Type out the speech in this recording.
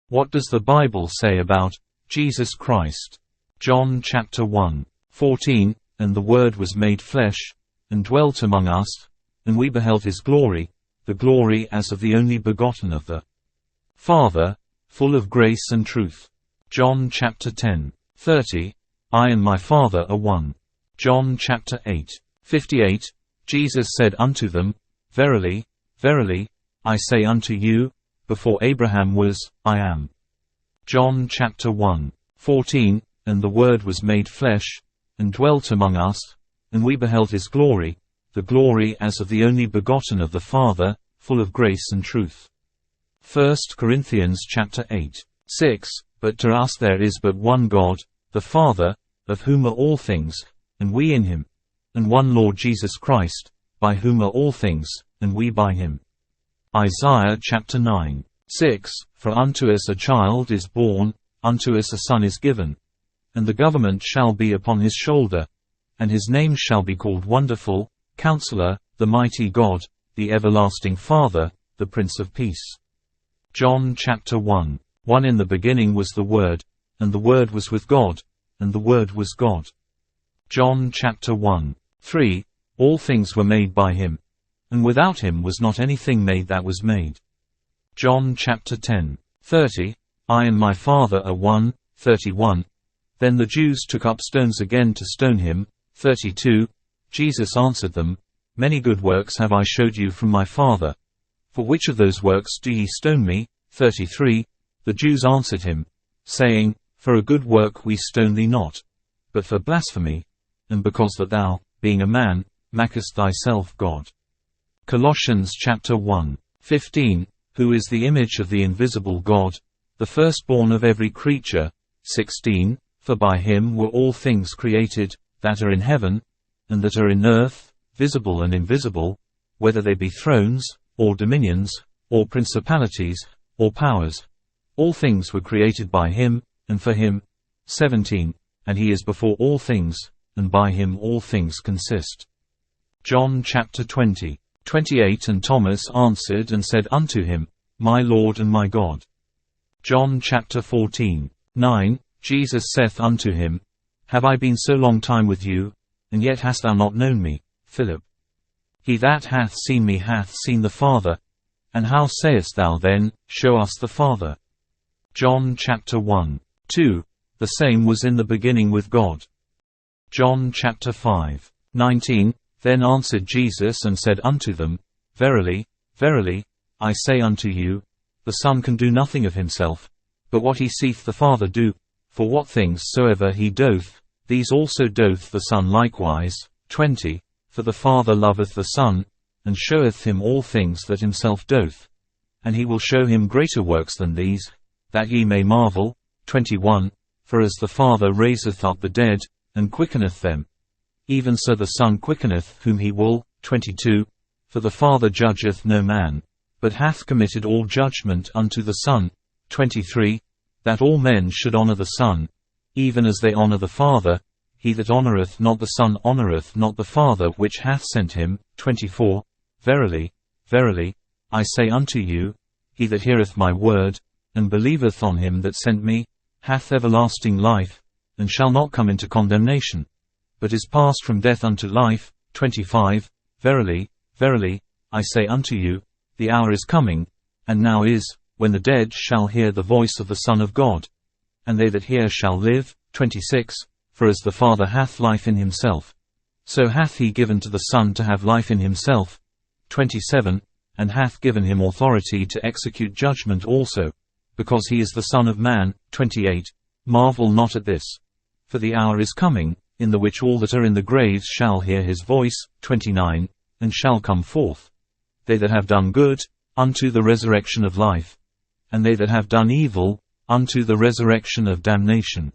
What does the Bible say about Jesus Christ? John chapter 1:14, And the Word was made flesh, and dwelt among us, and we beheld his glory, the glory as of the only begotten of the Father, full of grace and truth. John chapter 10:30, I and my Father are one. John chapter 8:58, Jesus said unto them, Verily, verily, I say unto you, before Abraham was, I am. John chapter 1:14, And the Word was made flesh, and dwelt among us, and we beheld his glory, the glory as of the only begotten of the Father, full of grace and truth. 1 Corinthians chapter 8:6, But to us there is but one God, the Father, of whom are all things, and we in him, and one Lord Jesus Christ, by whom are all things, and we by him. Isaiah chapter 9:6, For unto us a child is born, unto us a son is given, and the government shall be upon his shoulder, and his name shall be called Wonderful, Counselor, the Mighty God, the Everlasting Father, the Prince of Peace. John chapter 1:1 In the beginning was the Word, and the Word was with God, and the Word was God. John chapter 1:3 All things were made by him, and without him was not anything made that was made. John chapter 10:30 I and my Father are one. 31 Then the Jews took up stones again to stone him. 32 Jesus answered them, Many good works have I showed you from my Father. For which of those works do ye stone me? 33 The Jews answered him, saying, For a good work we stone thee not, but for blasphemy, and because that thou, being a man, makest thyself God. Colossians chapter 1:15 Who is the image of the invisible God, the firstborn of every creature. 16 For by him were all things created, that are in heaven, and that are in earth, visible and invisible, whether they be thrones, or dominions, or principalities, or powers. All things were created by him, and for him. 17 And he is before all things, and by him all things consist. John chapter 20:28 And Thomas answered and said unto him, My Lord and my God. John chapter 14:9 Jesus saith unto him, Have I been so long time with you, and yet hast thou not known me, Philip? He that hath seen me hath seen the Father. And how sayest thou then, Show us the Father? John chapter 1:2 The same was in the beginning with God. John chapter 5:19 Then answered Jesus and said unto them, Verily, verily, I say unto you, the Son can do nothing of himself, but what he seeth the Father do. For what things soever he doth, these also doth the Son likewise. 20 For the Father loveth the Son, and showeth him all things that himself doth. And he will show him greater works than these, that ye may marvel. 21 For as the Father raiseth up the dead, and quickeneth them, even so the Son quickeneth whom he will. 22 For the Father judgeth no man, but hath committed all judgment unto the Son. 23 That all men should honor the Son, even as they honor the Father. He that honoreth not the Son honoreth not the Father which hath sent him. 24 Verily, verily, I say unto you, he that heareth my word, and believeth on him that sent me, hath everlasting life, and shall not come into condemnation, but is passed from death unto life. 25 Verily, verily, I say unto you, the hour is coming, and now is, when the dead shall hear the voice of the Son of God, and they that hear shall live. 26 For as the Father hath life in himself, so hath he given to the Son to have life in himself. 27 And hath given him authority to execute judgment also, because he is the Son of Man. 28 Marvel not at this, for the hour is coming, in the which all that are in the graves shall hear his voice. 29 And shall come forth, they that have done good, unto the resurrection of life, and they that have done evil, unto the resurrection of damnation.